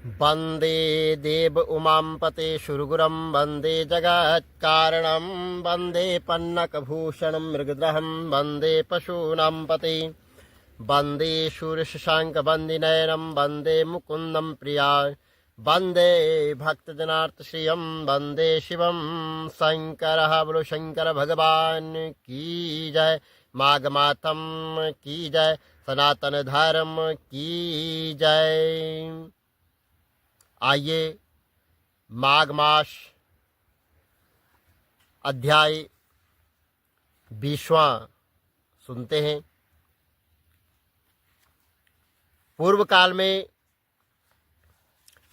वन्दे देव उमांपते शुरगुरं वन्दे जगत्कारणं वन्दे पन्नकभूषणं मृगद्रहं वन्दे पशूनां पते वन्दे शूरशशाङ्कवन्दिनयनं वन्दे मुकुन्दं प्रिया वन्दे भक्तजनार्तश्रियं वन्दे शिवं शङ्करः बोलो शंकर भगवान की जय। माघ मातम की जय। सनातन धर्म की जय। आइए माघ मास अध्याय 20वां सुनते हैं। पूर्व काल में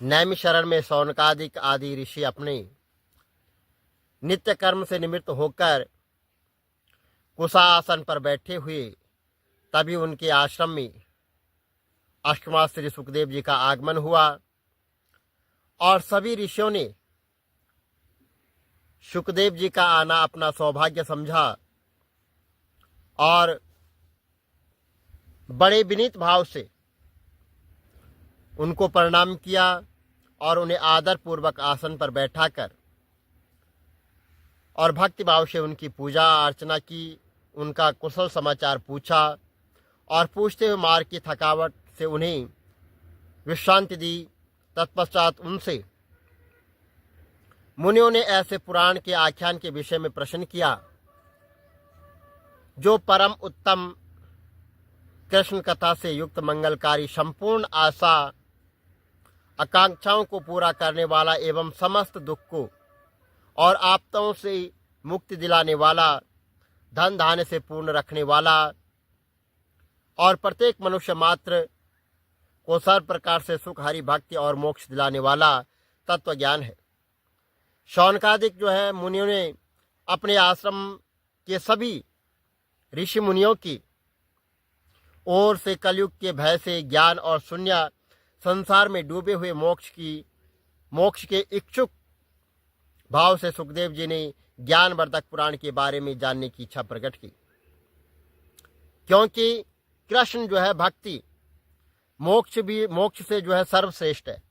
नैमिषारण्य में शौनकादिक आदि ऋषि अपने नित्य कर्म से निवृत्त होकर कुशासन पर बैठे हुए, तभी उनके आश्रम में अष्टमा श्री सुखदेव जी का आगमन हुआ और सभी ऋषियों ने सुखदेव जी का आना अपना सौभाग्य समझा और बड़े विनीत भाव से उनको प्रणाम किया और उन्हें आदर पूर्वक आसन पर बैठाकर और भक्ति भाव से उनकी पूजा अर्चना की, उनका कुशल समाचार पूछा और पूछते हुए मार्ग की थकावट से उन्हें विश्रांति दी। तत्पश्चात उनसे मुनियों ने ऐसे पुराण के आख्यान के विषय में प्रश्न किया जो परम उत्तम कृष्ण कथा से युक्त मंगलकारी, संपूर्ण आशा आकांक्षाओं को पूरा करने वाला एवं समस्त दुख को और आपदाओं से मुक्ति दिलाने वाला, धन धान्य से पूर्ण रखने वाला और प्रत्येक मनुष्य मात्र को सर्व प्रकार से सुख, हरि भक्ति और मोक्ष दिलाने वाला तत्व ज्ञान है। शौनकादिक जो है मुनियों ने अपने आश्रम के सभी ऋषि मुनियों की ओर से कलयुग के भय से ज्ञान और शून्य संसार में डूबे हुए मोक्ष के इच्छुक भाव से सुखदेव जी ने ज्ञानवर्धक पुराण के बारे में जानने की इच्छा प्रकट की, क्योंकि कृष्ण जो है भक्ति मोक्ष से जो है सर्वश्रेष्ठ है।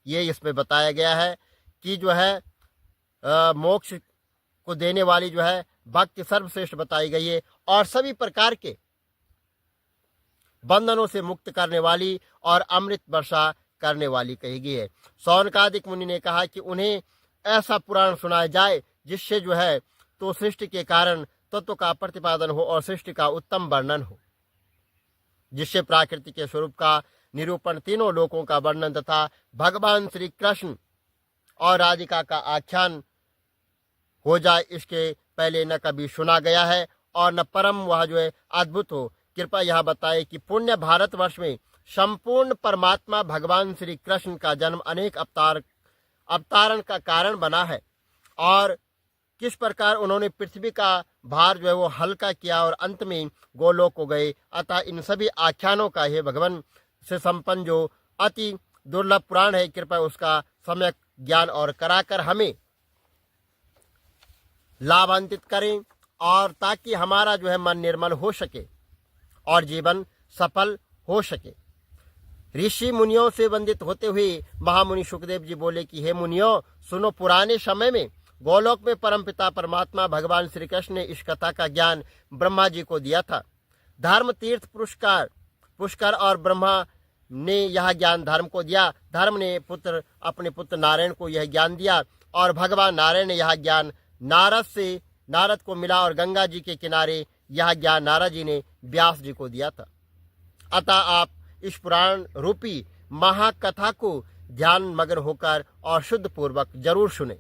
ये इसमें बताया गया है कि जो है मोक्ष को देने वाली जो है भक्ति सर्वश्रेष्ठ बताई गई है और सभी प्रकार के बंधनों से मुक्त करने वाली और अमृत वर्षा करने वाली कही गई है। शौनकादिक मुनि ने कहा कि उन्हें ऐसा पुराण सुनाया जाए जिससे जो है तो सृष्टि के कारण तत्व का प्रतिपादन हो और सृष्टि का उत्तम वर्णन हो, जिससे प्रकृति के स्वरूप का निरूपण, तीनों लोकों का वर्णन तथा भगवान श्री कृष्ण और राधिका का आख्यान हो जाए। इसके पहले न कभी सुना गया है और न परम वह जो है अद्भुत हो। कृपया यह बताए कि पुण्य भारतवर्ष में संपूर्ण परमात्मा भगवान श्री कृष्ण का जन्म अनेक अवतारण का कारण बना है और किस प्रकार उन्होंने पृथ्वी का भार जो है वो हल्का किया और अंत में गोलोक को गए। अतः इन सभी आख्यानों का हे भगवान से संपन्न जो अति दुर्लभ पुराण है, कृपया उसका सम्यक ज्ञान और कराकर हमें लाभान्वित करें और ताकि हमारा जो है मन निर्मल हो सके और जीवन सफल हो सके। ऋषि मुनियों से वंदित होते हुए महामुनि सुखदेव जी बोले कि हे मुनियों, सुनो, पुराने समय में गोलोक में परमपिता परमात्मा भगवान श्री कृष्ण ने इस कथा का ज्ञान ब्रह्मा जी को दिया था। धर्म तीर्थ पुष्कर और ब्रह्मा ने यह ज्ञान धर्म को दिया। धर्म ने अपने पुत्र नारायण को यह ज्ञान दिया और भगवान नारायण ने यह ज्ञान नारद को मिला और गंगा जी के किनारे यह ज्ञान नारद जी ने व्यास जी को दिया था। अतः आप इस पुराण रूपी महाकथा को ध्यान मग्न होकर और शुद्ध पूर्वक जरूर सुने।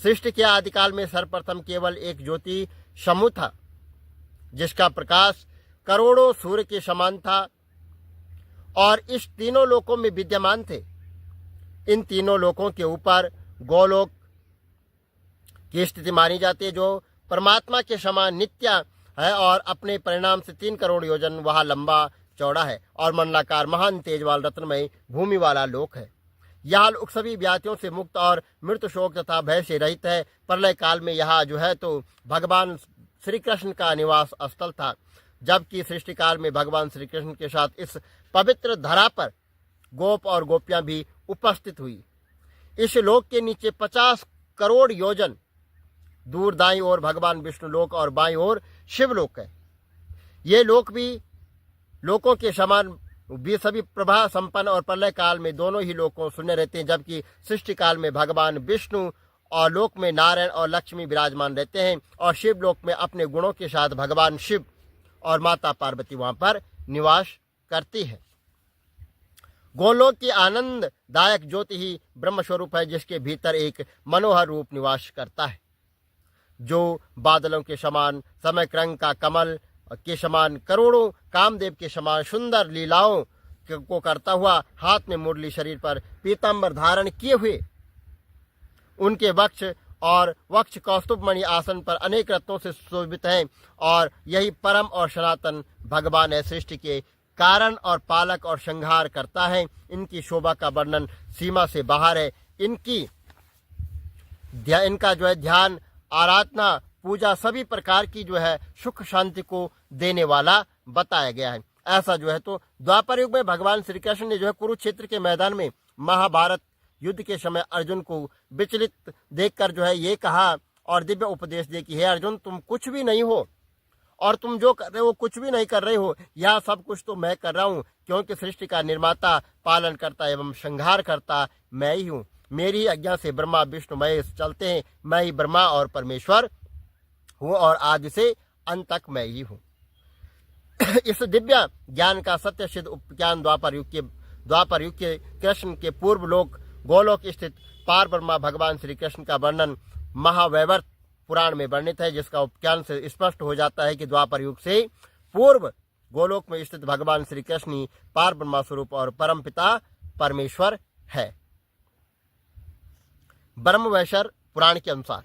सृष्टि के आदिकाल में सर्वप्रथम केवल एक ज्योति समूह था जिसका प्रकाश करोड़ों सूर्य के समान था और इस तीनों लोकों में विद्यमान थे। इन तीनों लोकों के ऊपर गोलोक की स्थिति मानी जाती है जो परमात्मा के समान नित्य है और अपने परिणाम से 3 करोड़ योजन वह लंबा चौड़ा है और मंडलाकार महान तेजवाल रत्नमय भूमि वाला लोक है। यह लोक सभी व्याधियों से मुक्त और मृत्यु शोक तथा भय से रहित है। प्रलय काल में यह जो है तो भगवान श्री कृष्ण का निवास स्थल था, जबकि सृष्टि काल में भगवान श्री कृष्ण के साथ इस पवित्र धरा पर गोप और गोपियां भी उपस्थित हुई। इस लोक के नीचे 50 करोड़ योजन दूर दाईं ओर भगवान विष्णु लोक और बाईं ओर शिवलोक है। ये लोक भी लोकों के समान भी सभी प्रभा संपन्न और प्रलय काल में दोनों ही लोकों शून्य रहते हैं, जबकि सृष्टि काल में भगवान विष्णु और लोक में नारायण और लक्ष्मी विराजमान रहते हैं और शिवलोक में अपने गुणों के साथ भगवान शिव और माता पार्वती वहां पर निवास करती है। गोलोक की आनंददायक ज्योति ही ब्रह्म स्वरूप है, जिसके भीतर एक मनोहर रूप निवास करता है, जो बादलों के समान, समय रंग का कमल के समान, करोड़ों कामदेव के समान सुंदर लीलाओं को करता हुआ, हाथ में मुरली, शरीर पर पीतांबर धारण किए हुए, उनके वक्ष कौस्तुभ मणि आसन पर अनेक रत्नों से शोभित हैं और यही परम और सनातन भगवान है। सृष्टि के कारण और पालक और संहार करता है। इनकी शोभा का वर्णन सीमा से बाहर है। इनका जो है ध्यान, आराधना, पूजा सभी प्रकार की जो है सुख शांति को देने वाला बताया गया है। ऐसा जो है तो द्वापर युग में भगवान श्री कृष्ण ने जो है कुरुक्षेत्र के मैदान में महाभारत युद्ध के समय अर्जुन को विचलित देखकर जो है ये कहा और दिव्य उपदेश दे कि हे अर्जुन, तुम कुछ भी नहीं हो और तुम जो कर रहे हो कुछ भी नहीं कर रहे हो, यह सब कुछ तो मैं कर रहा हूँ, क्योंकि सृष्टि का निर्माता, पालन करता एवं संहार करता मैं ही हूँ। मेरी आज्ञा से ब्रह्मा विष्णु महेश चलते हैं। मैं ही ब्रह्मा और परमेश्वर हूँ और आदि से अंत तक मैं ही हूँ। इस दिव्य ज्ञान का सत्य सिद्ध उपज्ञान द्वापर युग के कृष्ण के पूर्व लोक गोलोक स्थित पार ब्रह्मा भगवान श्री कृष्ण का वर्णन महावैवर्त पुराण में वर्णित है, जिसका उपज्ञान से स्पष्ट हो जाता है कि द्वापर युग से पूर्व गोलोक में स्थित भगवान श्री कृष्ण ही पार ब्रह्मा स्वरूप और परम पिता परमेश्वर है। ब्रह्मवैवर्त पुराण के अनुसार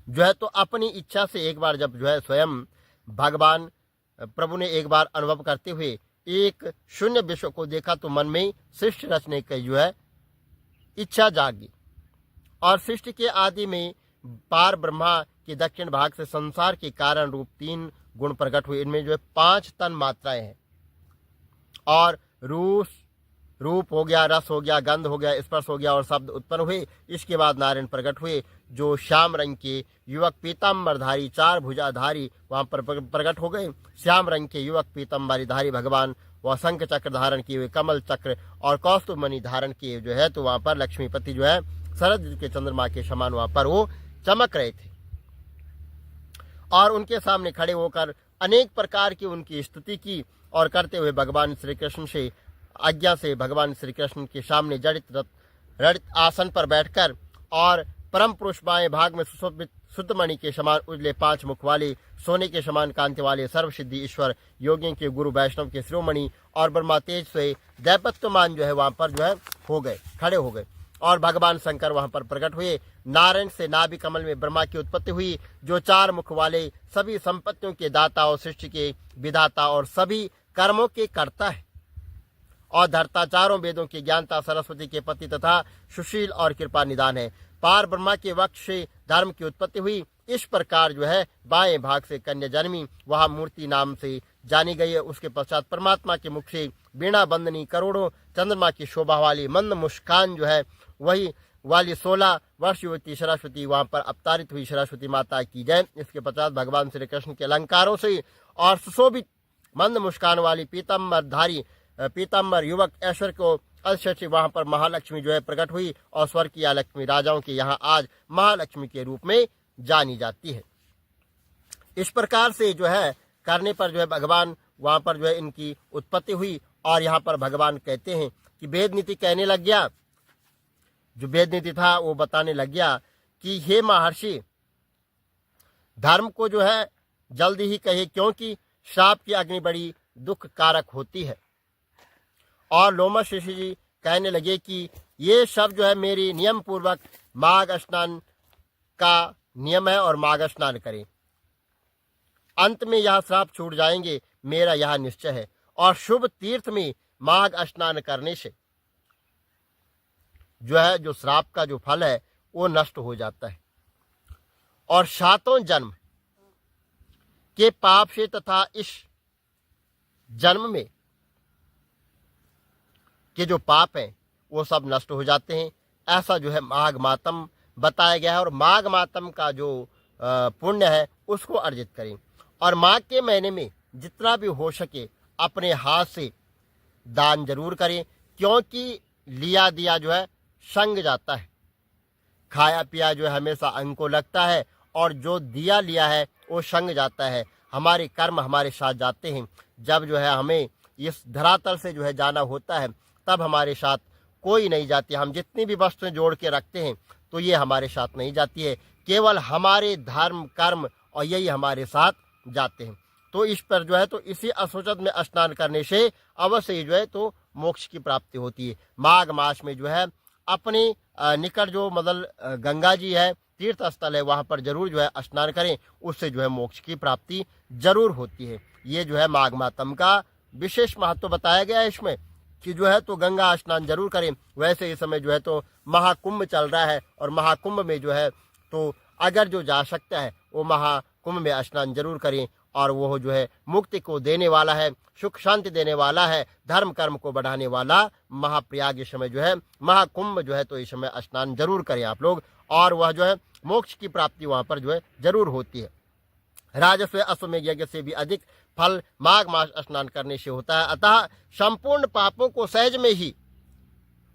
जो है तो अपनी इच्छा से एक बार जब जो है स्वयं भगवान प्रभु ने एक बार अनुभव करते हुए एक शून्य विश्व को देखा, तो मन में सृष्टि रचने की जो है इच्छा जागी और सृष्टि के आदि में पार ब्रह्मा के दक्षिण भाग से संसार के कारण रूप 3 गुण प्रकट हुए। इनमें जो है 5 तन मात्राएं हैं और रूप हो गया, रस हो गया, गंध हो गया, स्पर्श हो गया और शब्द उत्पन्न हुए। इसके बाद नारायण प्रकट हुए, जो श्याम रंग के युवक पीताम्बरधारी 4 भुजाधारी वहां पर प्रकट हो गए। श्याम रंग के युवक पीताम्बरधारी भगवान वह शंख चक्र धारण किए हुए, कमल चक्र और कौस्तुभ मणि धारण किए जो है तो वहां पर लक्ष्मीपति जो है शरद ऋतु के चंद्रमा के समान वहां पर वो चमक रहे थे और उनके सामने खड़े होकर अनेक प्रकार की उनकी स्तुति की और करते हुए भगवान श्री कृष्ण से आज्ञा से भगवान श्री कृष्ण के सामने जड़ित आसन पर बैठकर और परम पुरुष बाएं भाग में सुशोभित शुद्ध मणि के समान उजले 5 मुख वाले, सोने के समान कांति वाले सर्वसिद्धि ईश्वर, योगियों के गुरु वैष्णव के शिरोमणि और ब्रह्मा तेज से दैवत्वमान जो है वहां पर जो है खड़े हो गए और भगवान शंकर वहां पर प्रकट हुए। नारायण से नाभि कमल में ब्रह्मा की उत्पत्ति हुई, जो 4 मुख वाले, सभी संपत्तियों के दाता और सृष्टि के विधाता और सभी कर्मों के कर्ता है और धर्ता, चारों वेदों की ज्ञानता, सरस्वती के पति तथा सुशील और कृपा निदान है। पार ब्रह्मा के वक्ष से धर्म की उत्पत्ति हुई। इस प्रकार जो है बाएं भाग से कन्या जन्मी, वहां मूर्ति नाम से जानी गई है। उसके पश्चात परमात्मा के मुख से वीणा बंदनी करोड़ों चंद्रमा की शोभा वाली मंद मुस्कान जो है वही वाली 16 वर्ष युवती सरस्वती वहां पर अवतारित हुई। सरस्वती माता की जय। इसके पश्चात भगवान श्री कृष्ण के अलंकारों से और सुशोभित मंद मुस्कान वाली पीताम्बर युवक ऐश्वर्य को अधिष्ठी वहां पर महालक्ष्मी जो है प्रकट हुई और स्वर्ग की लक्ष्मी राजाओं के यहाँ आज महालक्ष्मी के रूप में जानी जाती है। इस प्रकार से जो है करने पर जो है भगवान वहां पर जो है इनकी उत्पत्ति हुई और यहाँ पर भगवान कहते हैं कि वेद नीति कहने लग गया, जो वेद नीति था वो बताने लग गया कि हे महर्षि, धर्म को जो है जल्दी ही कहे, क्योंकि श्राप की अग्नि बड़ी दुख कारक होती है। और लोमश ऋषि जी कहने लगे कि ये सब जो है मेरी नियम पूर्वक माघ स्नान का नियम है और माघ स्नान करें, अंत में यह श्राप छूट जाएंगे, मेरा यह निश्चय है। और शुभ तीर्थ में माघ स्नान करने से जो है जो श्राप का जो फल है वो नष्ट हो जाता है और 7 जन्म के पाप से तथा इस जन्म में के जो पाप हैं वो सब नष्ट हो जाते हैं। ऐसा जो है माघ मातम बताया गया है। और माघ मातम का जो पुण्य है उसको अर्जित करें। और माघ के महीने में जितना भी हो सके अपने हाथ से दान जरूर करें, क्योंकि लिया दिया जो है संग जाता है, खाया पिया जो है हमेशा अंग को लगता है, और जो दिया लिया है वो संग जाता है। हमारे कर्म हमारे साथ जाते हैं। जब जो है हमें इस धरातल से जो है जाना होता है तब हमारे साथ कोई नहीं जाती। हम जितनी भी वस्तुएं जोड़ के रखते हैं तो ये हमारे साथ नहीं जाती है, केवल हमारे धर्म कर्म और यही हमारे साथ जाते हैं। तो इस पर जो है तो इसी अशोचत में स्नान करने से अवश्य जो है तो मोक्ष की प्राप्ति होती है। माघ मास में जो है अपने निकट जो मतलब गंगा जी है, तीर्थ स्थल है, वहाँ पर जरूर जो है स्नान करें, उससे जो है मोक्ष की प्राप्ति जरूर होती है। ये जो है माघ मातम का विशेष महत्व बताया गया है इसमें कि जो है तो गंगा स्नान जरूर करें। वैसे इस समय जो है तो महाकुंभ चल रहा है, और महाकुंभ में जो है तो अगर जो जा सकता है वो महाकुंभ में स्नान जरूर करें। और वो जो है मुक्ति को देने वाला है, सुख शांति देने वाला है, धर्म कर्म को बढ़ाने वाला महाप्रयाग इस समय जो है महाकुंभ जो है तो इस समय स्नान जरूर करें आप लोग, और वह जो है मोक्ष की प्राप्ति वहाँ पर जो है जरूर होती है। राजस्व अश्वमेध यज्ञ से भी अधिक फल माघ मास स्नान करने से होता है। अतः संपूर्ण पापों को सहज में ही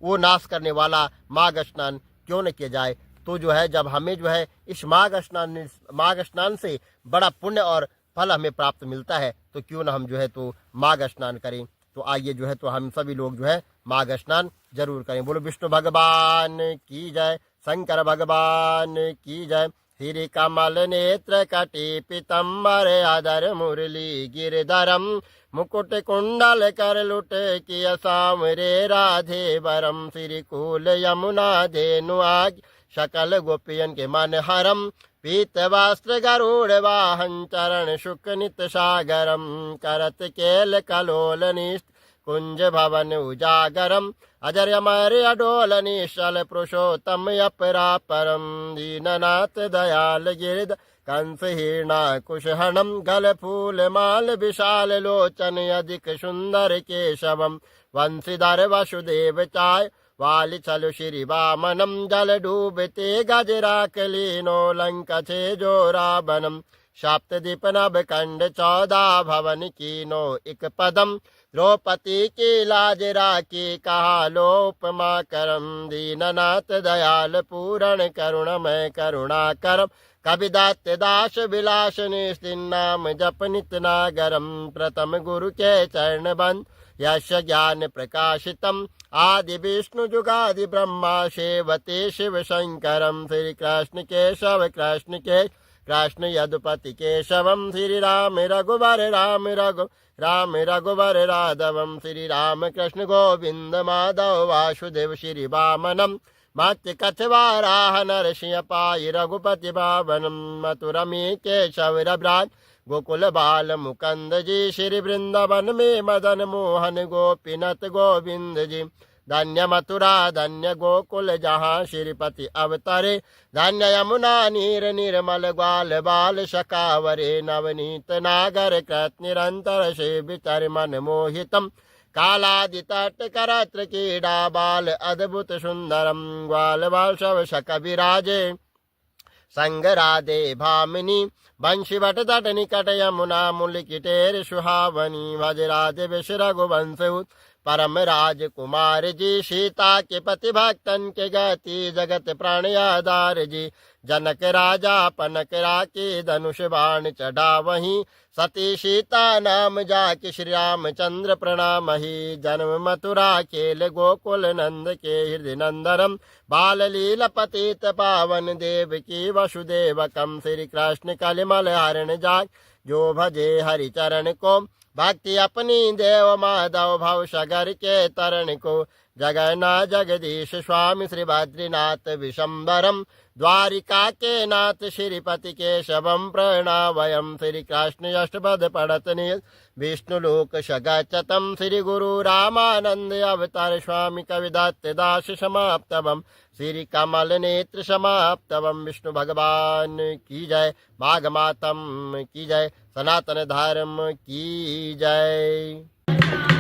वो नाश करने वाला माघ स्नान क्यों न किया जाए। तो जो है जब हमें जो है इस माघ स्नान से बड़ा पुण्य और फल हमें प्राप्त मिलता है, तो क्यों न हम जो है तो माघ स्नान करें। तो आइए जो है तो हम सभी लोग जो है माघ स्नान जरूर करें। बोलो विष्णु भगवान की जय, शंकर भगवान की जय। श्री कमल नेत्र कटी पीतम्बर आदर मुरली गिरधरम मुकुट कुंडल कर लुट किय सामरे राधे वरम। श्री कूल यमुना धेनु आग सकल गोपियन के मन हरम। पीत वस्त्र गरुड़ वाहन चरण शुक नित सागरम। करत केल कलोल निष्ठ कुंज भवन उजागरम। अजर अमर अडोल निश्चल पुरुषोत्तम अपरापरम। दीननाथ दयाल गिरध कंस हीर्णा कुशहनम। गल फूल माल विशाल लोचन अधिक सुंदर केशवम। वंशीधर वसुदेव चाय वाली चलु श्री वामनम। जल डूबते गजराक लीनो लंका छे जो रावणम। सप्त दीप नभ कंड 14 भवन कीनो एक पदम। द्रौपदी की लाज राखी कहा लो उपमा करम। दीननाथ दयाल पूरण करुणमय करुणा करम। कविदात दास विलास निस्तिन्नाम जप नित नागरम। प्रथम गुरु के चरण बंद यश ज्ञान प्रकाशितम। आदि विष्णु जुगादि ब्रह्मा सेवते शिव शंकरम। श्री कृष्ण केशव कृष्ण के कृष्ण यदुपति केशवम। श्री राम रघुवर राम रघुवर राघवम। श्री राम कृष्ण गोविंद माधव वासुदेव श्री वामनम। मत्स्य कछवाराह नरसिंह पाई रघुपति भावनम। मथुरमी केशव रब्राज गोकुल बाल मुकंद जी। श्री वृंदावन में मदन मोहन गोपीनाथ गोविंद जी। धन्य मथुरा धन्य गोकुल जहाँ श्रीपति अवतरे। धन्य यमुना नीर निर्मल ग्वाल बाल शकावरे। नवनीत नागर कृत निरंतर से विचर मन मोहितम। कालादि तट करत्र क्रीड़ा बाल अद्भुत सुंदरम। ग्वाल बाल शव शक विराजे संग राधे भामिनी। बंशी भट तट निकट यमुना मुलिकिटेर सुहावनी। भज राज विश रघुवंश परम राजकुमार जी। सीता के पति भक्तन के गति जगत प्राण आधार जी। जनक राजा पनक राके धनुष बाण चढ़ा वहीं। सती सीता नाम जाके श्री रामचंद्र प्रणाम ही। जन्म मथुरा खेल गोकुल नंद के हृदय नंदनम। बाल लीला पतित पावन देव की वसुदेवकम। श्री कृष्ण कलिमल हरण जाग जो भजे हरि चरण को। भक्ति अपनी देव माधव भव सगर के तरण को। जगन्नाथ जगदीश स्वामी श्री बद्रीनाथ विशंबरम। द्वारिका के नाथ श्रीपति केशवम प्रणवयम। श्री कृष्ण अष्टपद पढ़त नील विष्णु लोक सगचतम। श्री गुरु रामानंद अवतार स्वामी कविदत्त दास समाप्तवम। श्री कमल नेत्र समाप्तवम। विष्णु भगवान की जय। माघ मातम की जय। सनातन धर्म की जय।